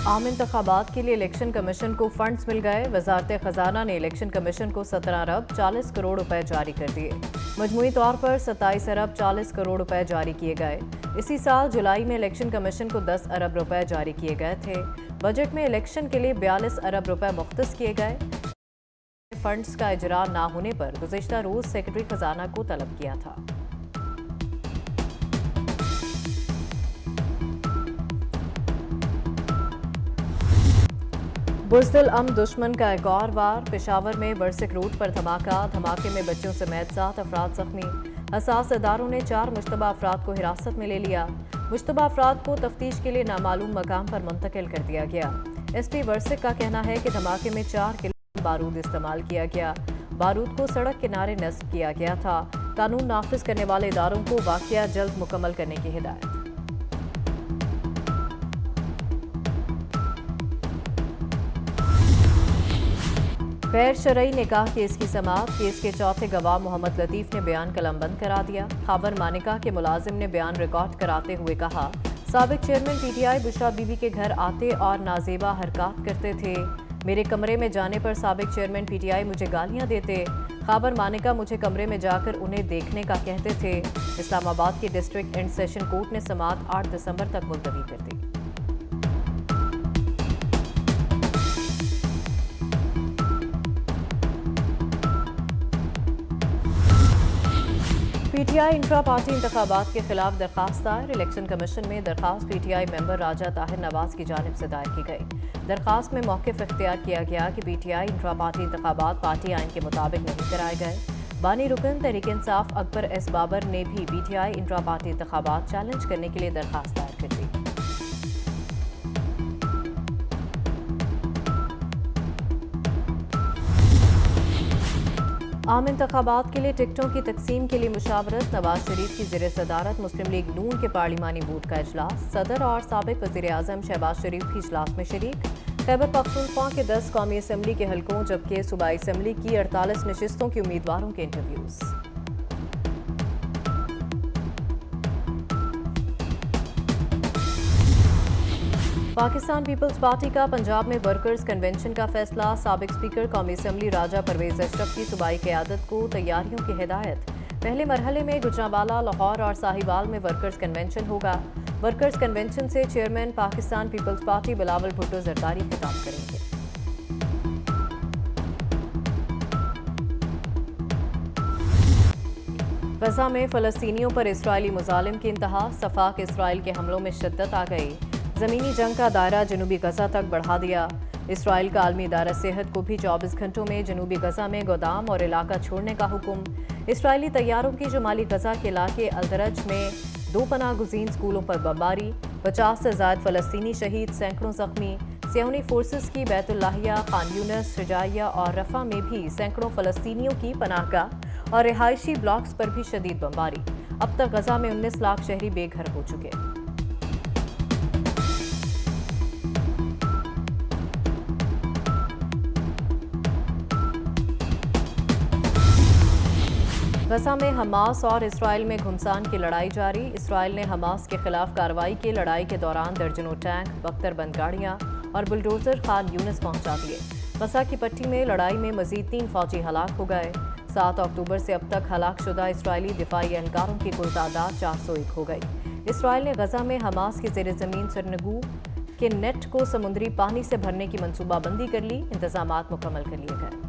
आम इंतखाबात के लिए इलेक्शन कमीशन को फंड्स मिल गए। वजारत खजाना ने इलेक्शन कमीशन को 17 अरब 40 करोड़ रुपए जारी कर दिए। मजमूई तौर पर 27 अरब 40 करोड़ रुपए जारी किए गए। इसी साल जुलाई में इलेक्शन कमीशन को 10 अरब रुपए जारी किए गए थे। बजट में इलेक्शन के लिए 42 अरब रुपए मुख्तस किए गए। फंड्स का इजरा ना होने पर गुज़िश्ता रोज सेक्रेटरी खजाना को तलब किया था। बुज़दिल अम दुश्मन का एक और वार। पेशावर में वर्सिक रूट पर धमाके में बच्चों समेत 7 अफराद जख्मी। हसास इदारों ने 4 मुश्तबा अफराद को हिरासत में ले लिया। मुश्तबा अफराद को तफ्तीश के लिए नामालूम मकाम पर मुंतकिल कर दिया गया। SP वर्सिक का कहना है कि धमाके में 4 किलो बारूद इस्तेमाल किया गया। बारूद को सड़क किनारे नस्ब किया गया था। कानून नाफिज करने वाले इदारों को वाक़या जल्द मुकम्मल करने की हिदायत। गैर शरई निकाह केस की समाअत। केस के चौथे गवाह मोहम्मद लतीफ़ ने बयान कलमबंद करा दिया। खाबर मानिका के मुलाजिम ने बयान रिकॉर्ड कराते हुए कहा, साबिक चेयरमैन PTI बुशरा बीबी के घर आते और नाजेबा हरकत करते थे। मेरे कमरे में जाने पर साबिक चेयरमैन PTI मुझे गालियां देते। खाबर मानिका मुझे कमरे में जाकर उन्हें देखने का कहते थे। इस्लामाबाद की डिस्ट्रिक्ट एंड सेशन कोर्ट ने समाअत 8 दिसंबर तक मुलतवी कर दी। PTI इंट्रा पार्टी इंतखाबात के खिलाफ दरखास्त दायर। इलेक्शन कमीशन में दरखास्त PTI मेंबर राजा ताहिर नवाज की जानिब से दायर की गई। दरखास्त में मौक़िफ़ इख्तियार किया गया कि PTI इंट्रा पार्टी इंतखाबात पार्टी आइन के मुताबिक नहीं कराए गए। बानी रुकन तहरीक इंसाफ अकबर S बाबर ने भी PTI इंट्रा पार्टी इंतखाबात चैलेंज करने के लिए दरखास्त दायर कर दी। आम इंतखाबात के लिए टिकटों की तकसीम के लिए मुशावरत। नवाज शरीफ की ज़ेर सदारत मुस्लिम लीग नून के पार्लिमानी बोर्ड का इजलास। सदर और साबिक वज़ीर आज़म शहबाज शरीफ भी इजलास में शरीक। खैबर पख्तूनख्वा के 10 कौमी असम्बली के हलकों जबकि सूबाई असम्बली की 48 नशिस्तों के उम्मीदवारों के इंटरव्यूज़। पाकिस्तान पीपल्स पार्टी का पंजाब में वर्कर्स कन्वेंशन का फैसला। साबिक स्पीकर कौमी असम्बली राजा परवेज अशरफ की सूबाई क़यादत को तैयारियों की हिदायत। पहले मरहले में गुजरांवाला, लाहौर और साहिवाल में वर्कर्स कन्वेंशन होगा। वर्कर्स कन्वेंशन से chairman Pakistan peoples party Bilawal Bhutto Zardari खिताब करेंगे। गजा में फ़लस्तीनियों पर इसराइली मुजालिम की इंतहा। सफाक इसराइल के हमलों में शिद्दत आ गई। ज़मीनी जंग का दायरा जनूबी गजा तक बढ़ा दिया। इसराइल का आलमी इदारा सेहत को भी 24 घंटों में जनूबी गजा में गोदाम और इलाका छोड़ने का हुक्म। इसराइली तैयारों की शुमाली गजा के इलाके अलदरज में 2 पनाह गुज़ीन स्कूलों पर बमबारी। 50 से ज़ायद फ़लस्तीनी शहीद, सैकड़ों ज़ख्मी। सियानी फोर्सेस की बैतुल्लाहिया, खान यूनिस, रजाइया और रफ़ा में भी सैकड़ों फ़लस्तीनियों की पनाहगाह और रिहायशी ब्लॉक्स पर भी शदीद बमबारी। अब तक गजा में 19 लाख शहरी बेघर हो चुके। गजा में हमास और इसराइल में घुमसान की लड़ाई जारी। इसराइल ने हमास के खिलाफ कार्रवाई की। लड़ाई के दौरान दर्जनों टैंक, बख्तरबंद गाड़ियां और बुलडोजर खान यूनिस पहुंचा दिए। गजा की पट्टी में लड़ाई में मजीद 3 फौजी हलाक हो गए। 7 अक्टूबर से अब तक हलाक शुदा इसराइली दिफाई एहलकारों की कुल तादाद 401 हो गई। इसराइल ने गजा में हमास के ज़ेर ज़मीन सरनगू के नेट को समुद्री पानी से भरने की मनसूबाबंदी कर ली। इंतजामात मुकम्मल कर लिए गए।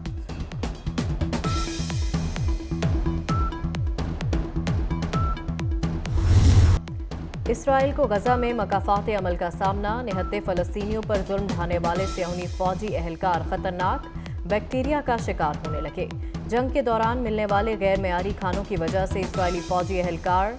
इसराइल को गजा में मकाफात अमल का सामना। निहत्ते फ़लस्तीनियों पर जुल्म ढाने वाले सियानी फौजी एहलकार खतरनाक बैक्टीरिया का शिकार होने लगे। जंग के दौरान मिलने वाले गैर मेयारी खानों की वजह से इसराइली फौजी एहलकार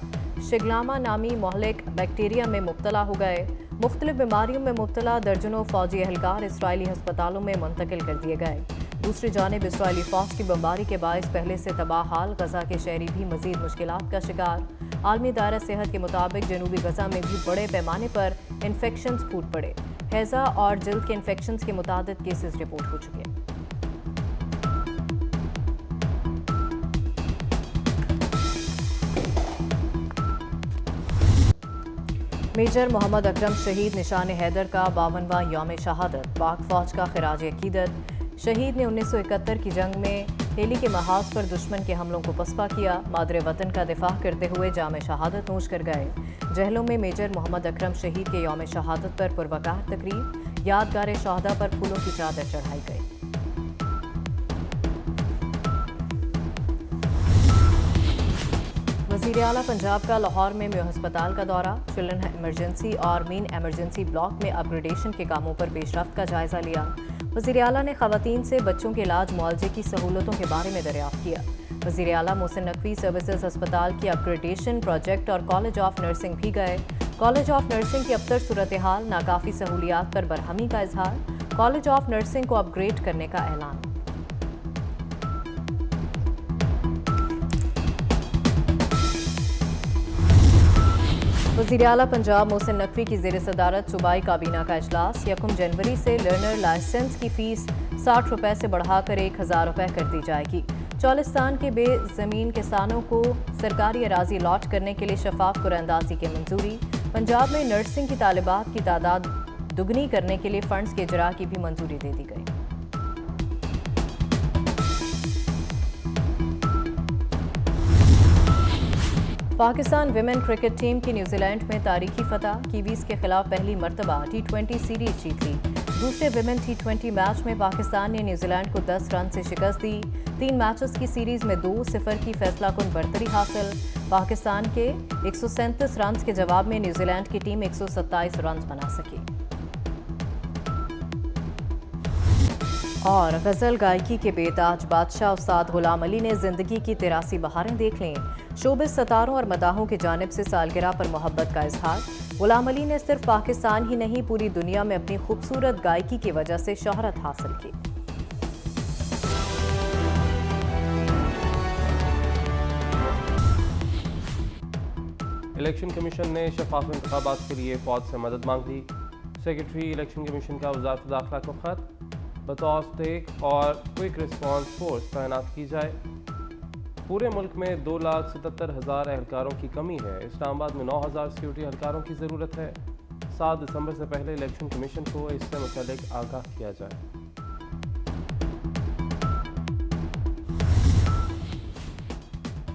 शिगलामा नामी मोहलिक बैक्टीरिया में मुब्तला हो गए। मुख्तलिफ बीमारियों में मुब्तला दर्जनों फौजी एहलकार इसराइली अस्पतालों में मुंतकिल कर दिए गए। दूसरी जानिब इसराइली फौज की बमबारी के बायस पहले से तबाह हाल गजा के शहरी भी मजीद मुश्किलात का शिकार। आलमी दायरा सेहत के मुताबिक जनूबी गजा में भी बड़े पैमाने पर इन्फेक्शंस फूट पड़े। हैज़ा और जल्द के इन्फेक्शंस के मुताबिक केसेस रिपोर्ट हो चुके हैं। मेजर मोहम्मद अकरम शहीद निशान हैदर का 52वां यौम शहादत। पाक फौज का खिराज अकीदत। शहीद ने 1971 की जंग में हेली के महाज पर दुश्मन के हमलों को पसपा किया। मादरे वतन का दिफा करते हुए जाम शहादत नोश कर गए। जहलों में मेजर मोहम्मद अकरम शहीद के यौम शहादत पर पुरवकार तकरीब। यादगार शहादा पर फूलों की चादर चढ़ाई गई। वज़ीर आला पंजाब का लाहौर में मेयो हस्पताल का दौरा। चिल्ड्रन इमरजेंसी और मेन एमरजेंसी ब्लॉक में अपग्रेडेशन के कामों पर पेशरफ्त का जायजा लिया। वज़ीर आला ने ख़वातीन से बच्चों के इलाज मुआवजे की सहूलतों के बारे में दरियाफ्त किया। वज़ीर आला मोहसिन नकवी सर्विसेज अस्पताल की अपग्रेडेशन प्रोजेक्ट और कॉलेज ऑफ नर्सिंग भी गए। कॉलेज ऑफ नर्सिंग की अबतर सूरत हाल, नाकाफ़ी सहूलियात पर बरहमी का इजहार। कॉलेज ऑफ नर्सिंग को अपग्रेड करने का ऐलान। वज़ीर आला पंजाब मोहसिन नकवी की ज़ेर सदारत सूबाई काबीना का इजलास। 1 जनवरी से लर्नर लाइसेंस की फ़ीस 60 रुपये से बढ़ाकर 1000 रुपये कर दी जाएगी। चौलिस्तान के बेज़मीन किसानों को सरकारी अराजी लॉट करने के लिए शफाफ कुरानंदाजी की मंजूरी। पंजाब में नर्सिंग की तालिबात की तादाद दुगनी करने के लिए फ़ंड्स के इजरा की भी मंजूरी दे दी गई। पाकिस्तान विमेन क्रिकेट टीम की न्यूजीलैंड में तारीखी फतह। कीवीज के खिलाफ पहली मरतबा T20 सीरीज जीत ली। दूसरे विमेन T20 मैच में पाकिस्तान ने न्यूजीलैंड को 10 रन से शिकस्त दी। 3 मैचेस की सीरीज में 2-0 की फैसलाकुन बरतरी हासिल। पाकिस्तान के 137 रन के जवाब में न्यूजीलैंड की टीम 127 रन बना सकी। और गज़ल गायकी के बेताज बादशाह उस्ताद गुलाम अली ने ज़िंदगी की 83 बहारें देख लें। शोबिस सतारों और मदाहों की जानिब से सालगिरह पर मोहब्बत का इजहार। गुलाम अली ने सिर्फ पाकिस्तान ही नहीं पूरी दुनिया में अपनी खूबसूरत गायकी की वजह से शोहरत हासिल की। इलेक्शन कमीशन ने शफाफ इंतखाबात के लिए फौज से मदद मांग ली। सेक्रेटरी इलेक्शन कमीशन का वजारत दाखिला को खत, बतौर स्टेक और क्विक रिस्पांस फोर्स तैनात की जाए। पूरे मुल्क में 2,77,000 एहलकारों की कमी है। इस्लामाबाद में 9,000 सिक्योरिटी एहलकारों की ज़रूरत है। 7 दिसंबर से पहले इलेक्शन कमीशन को इससे मुतल्लिक आगाह किया जाए।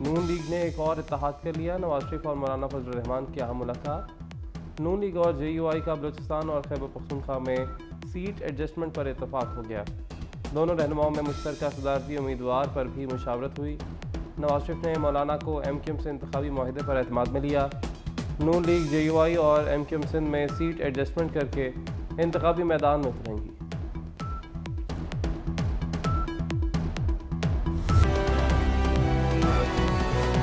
नून लीग ने एक और इत्तेहाद कर लिया। नवाज शरीफ और मौलाना फजल रहमान की अहम मुलाकात। नून लीग और JUI का बलूचिस्तान और खैबर पख्तूनख्वा में सीट एडजस्टमेंट पर इत्तफाक हो गया। दोनों रहनुमाओं में मुश्तरका सदारती उम्मीदवार पर भी मुशावरत हुई। नवाज शरीफ ने मौलाना को MQM से इंतखाबी मुआहदे पर एतमाद में लिया। नून लीग JUI और MQM सिंध में सीट एडजस्टमेंट करके इंतखाबी मैदान में उतरेंगी।